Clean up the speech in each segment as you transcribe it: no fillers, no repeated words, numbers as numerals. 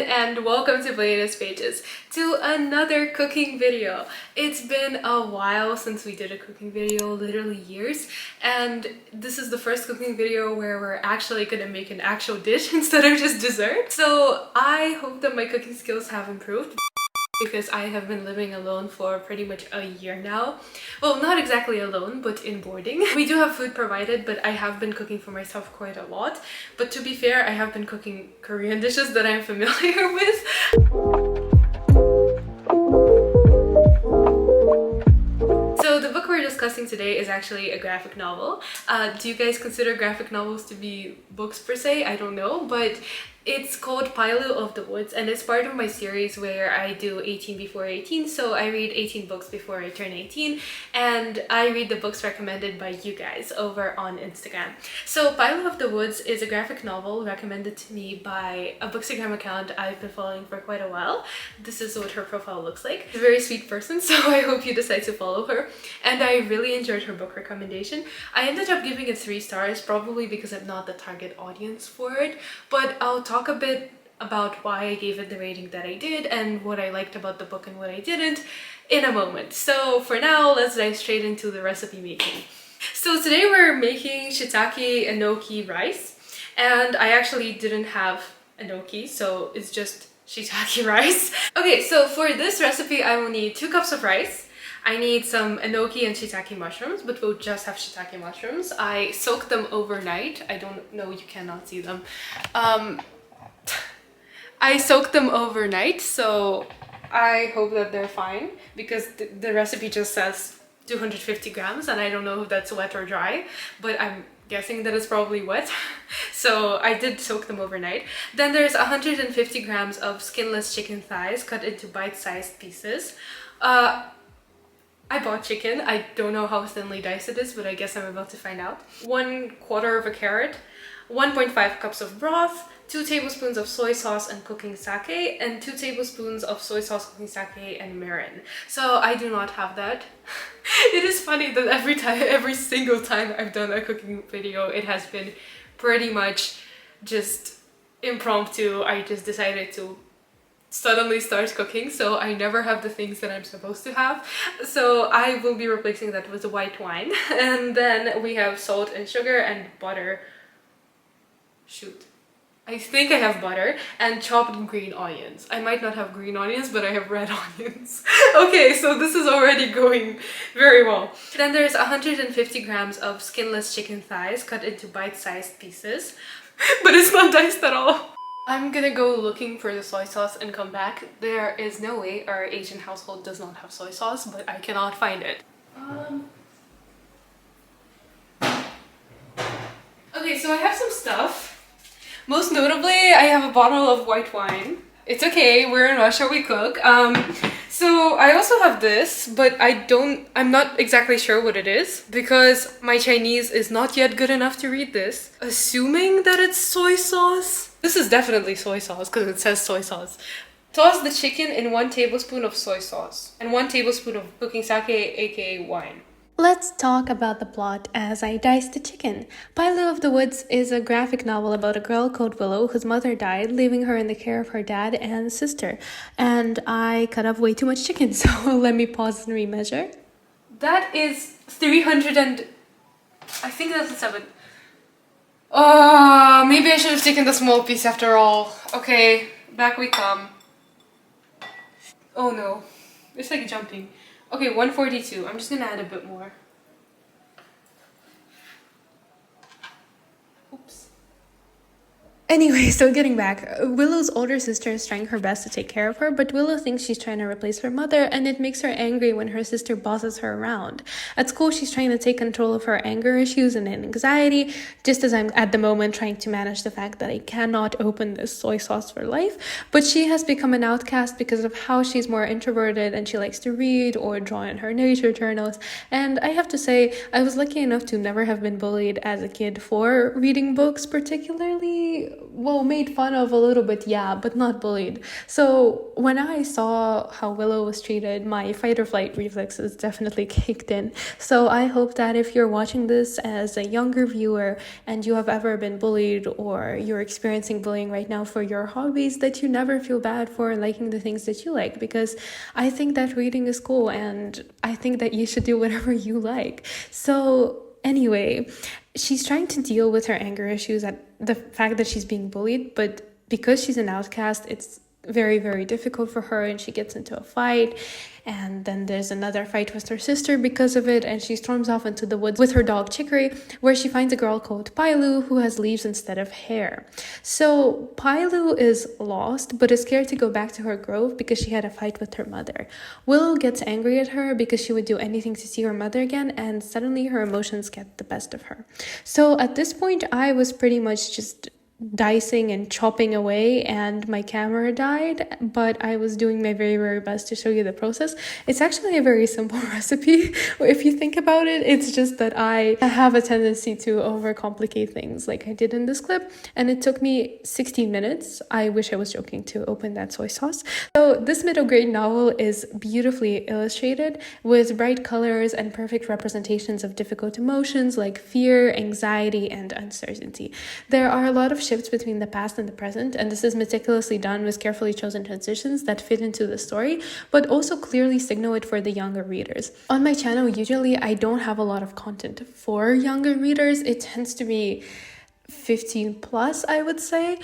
and welcome to Latest Pages to another cooking video. It's been a while since we did a cooking video, literally years, and this is the first cooking video where we're actually gonna make an actual dish instead of just dessert. So I hope that my cooking skills have improved, because I have been living alone for pretty much a year now. Well, not exactly alone, but in boarding. We do have food provided, but I have been cooking for myself quite a lot. But to be fair, I have been cooking Korean dishes that I'm familiar with. So the book we're discussing today is actually a graphic novel. Do you guys consider graphic novels to be books per se? I don't know, but it's called Pilu of the Woods, and it's part of my series where I do 18 before 18. So I read 18 books before I turn 18, and I read the books recommended by you guys over on Instagram. So Pilu of the Woods is a graphic novel recommended to me by a Bookstagram account I've been following for quite a while. This is what her profile looks like. She's a very sweet person, so I hope you decide to follow her. And I really enjoyed her book recommendation. I ended up giving it 3 stars, probably because I'm not the target audience for it, but I'll talk a bit about why I gave it the rating that I did and what I liked about the book and what I didn't in a moment. So for now, let's dive straight into the recipe making. So today we're making shiitake enoki rice, and I actually didn't have enoki, so it's just shiitake rice. Okay, so for this recipe I will need 2 cups of rice. I need some enoki and shiitake mushrooms, but we'll just have shiitake mushrooms. I soaked them overnight. I don't know, you cannot see them. I soaked them overnight, so I hope that they're fine, because the recipe just says 250 grams and I don't know if that's wet or dry, but I'm guessing that it's probably wet. So I did soak them overnight. Then there's 150 grams of skinless chicken thighs cut into bite-sized pieces. I bought chicken. I don't know how thinly diced it is, but I guess I'm about to find out. 1/4 of a carrot, 1.5 cups of broth, 2 tablespoons of soy sauce and cooking sake, and 2 tablespoons of soy sauce, cooking sake, and mirin. So I do not have that. It is funny that every single time I've done a cooking video, it has been pretty much just impromptu. I just decided to suddenly start cooking, so I never have the things that I'm supposed to have. So I will be replacing that with white wine. And then we have salt and sugar and butter. Shoot. I think I have butter and chopped green onions. I might not have green onions, but I have red onions. Okay, so this is already going very well. Then there's 150 grams of skinless chicken thighs cut into bite-sized pieces. But it's not diced at all. I'm gonna go looking for the soy sauce and come back. There is no way our Asian household does not have soy sauce, but I cannot find it. Okay, so I have some stuff. Most notably, I have a bottle of white wine. It's okay, we're in Russia, we cook. So I also have this, but I'm not exactly sure what it is, because my Chinese is not yet good enough to read this. Assuming that it's soy sauce. This is definitely soy sauce because it says soy sauce. Toss the chicken in 1 tablespoon of soy sauce and 1 tablespoon of cooking sake, aka wine. Let's talk about the plot as I dice the chicken. Pilu of the Woods is a graphic novel about a girl called Willow whose mother died, leaving her in the care of her dad and sister. And I cut up way too much chicken, so let me pause and remeasure. That is 300 and... I think that's a 7. Oh, maybe I should have taken the small piece after all. Okay, back we come. Oh no, it's like jumping. Okay, 142. I'm just gonna add a bit more. Oops. Anyway, so getting back, Willow's older sister is trying her best to take care of her, but Willow thinks she's trying to replace her mother, and it makes her angry when her sister bosses her around. At school, she's trying to take control of her anger issues and anxiety, just as I'm at the moment trying to manage the fact that I cannot open this soy sauce for life. But she has become an outcast because of how she's more introverted and she likes to read or draw in her nature journals. And I have to say, I was lucky enough to never have been bullied as a kid for reading books particularly. well, made fun of a little bit, yeah, but not bullied. So when I saw how Willow was treated, my fight or flight reflexes definitely kicked in. So I hope that if you're watching this as a younger viewer and you have ever been bullied or you're experiencing bullying right now for your hobbies, that you never feel bad for liking the things that you like, because I think that reading is cool and I think that you should do whatever you like. So anyway, she's trying to deal with her anger issues at the fact that she's being bullied, but because she's an outcast, it's very, very difficult for her, and she gets into a fight, and then there's another fight with her sister because of it, and she storms off into the woods with her dog Chicory, where she finds a girl called Pilu who has leaves instead of hair. So Pilu is lost but is scared to go back to her grove because she had a fight with her mother. Willow gets angry at her because she would do anything to see her mother again, and suddenly her emotions get the best of her. So at this point I was pretty much just dicing and chopping away, and my camera died, but I was doing my very, very best to show you the process. It's actually a very simple recipe. If you think about it, it's just that I have a tendency to overcomplicate things like I did in this clip, and it took me 16 minutes. I wish I was joking to open that soy sauce. So this middle grade novel is beautifully illustrated with bright colors and perfect representations of difficult emotions like fear, anxiety, and uncertainty. There are a lot of shifts between the past and the present, and this is meticulously done with carefully chosen transitions that fit into the story, but also clearly signal it for the younger readers. On my channel, usually I don't have a lot of content for younger readers. It tends to be 15 plus, I would say,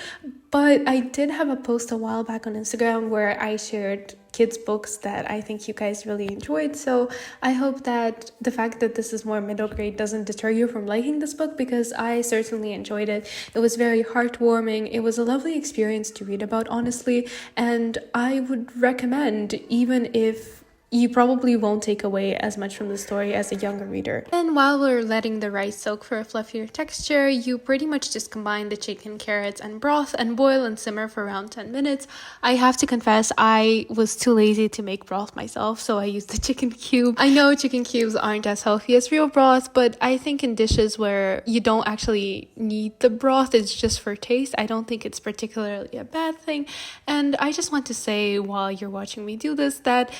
but I did have a post a while back on Instagram where I shared kids books that I think you guys really enjoyed. So I hope that the fact that this is more middle grade doesn't deter you from liking this book, because I certainly enjoyed it. It was very heartwarming. It was a lovely experience to read about, honestly, and I would recommend, even if you probably won't take away as much from the story as a younger reader. And while we're letting the rice soak for a fluffier texture, you pretty much just combine the chicken, carrots, and broth and boil and simmer for around 10 minutes. I have to confess, I was too lazy to make broth myself, so I used the chicken cube. I know chicken cubes aren't as healthy as real broth, but I think in dishes where you don't actually need the broth, it's just for taste, I don't think it's particularly a bad thing. And I just want to say, while you're watching me do this, that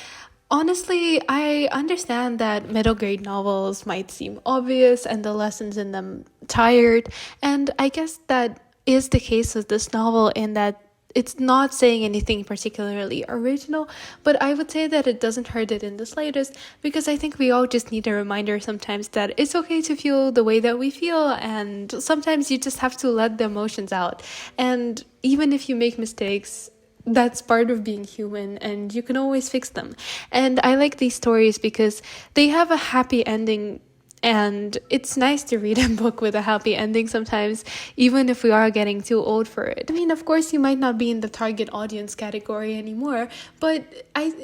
honestly, I understand that middle grade novels might seem obvious and the lessons in them tired, and I guess that is the case with this novel in that it's not saying anything particularly original, but I would say that it doesn't hurt it in the slightest, because I think we all just need a reminder sometimes that it's okay to feel the way that we feel, and sometimes you just have to let the emotions out. And even if you make mistakes, that's part of being human, and you can always fix them. And I like these stories because they have a happy ending, and it's nice to read a book with a happy ending sometimes, even if we are getting too old for it. I mean, of course, you might not be in the target audience category anymore, but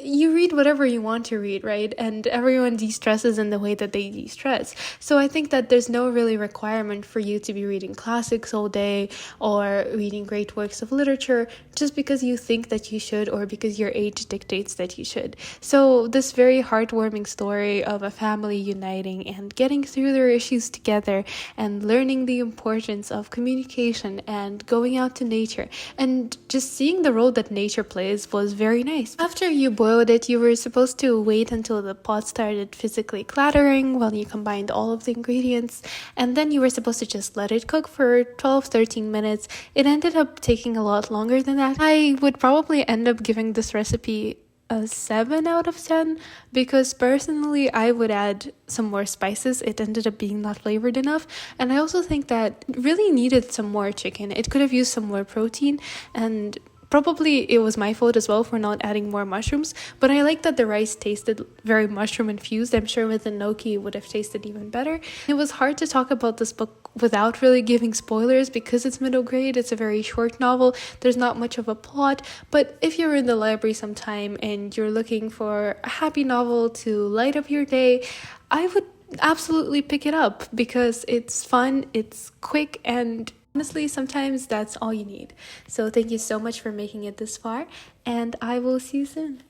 you read whatever you want to read, right? And everyone de-stresses in the way that they de-stress. So I think that there's no really requirement for you to be reading classics all day or reading great works of literature just because you think that you should, or because your age dictates that you should. So this very heartwarming story of a family uniting and getting through their issues together and learning the importance of communication and going out to nature and just seeing the role that nature plays was very nice. After you boiled it, you were supposed to wait until the pot started physically clattering while you combined all of the ingredients, and then you were supposed to just let it cook for 12-13 minutes. It ended up taking a lot longer than that. I would probably end up giving this recipe a 7 out of 10, because personally I would add some more spices. It ended up being not flavored enough, and I also think that it really needed some more chicken. It could have used some more protein, and probably it was my fault as well for not adding more mushrooms, but I like that the rice tasted very mushroom infused. I'm sure with the gnocchi it would have tasted even better. It was hard to talk about this book without really giving spoilers because it's middle grade. It's a very short novel. There's not much of a plot, but if you're in the library sometime and you're looking for a happy novel to light up your day, I would absolutely pick it up because it's fun, it's quick, and honestly, sometimes that's all you need. So thank you so much for making it this far, and I will see you soon.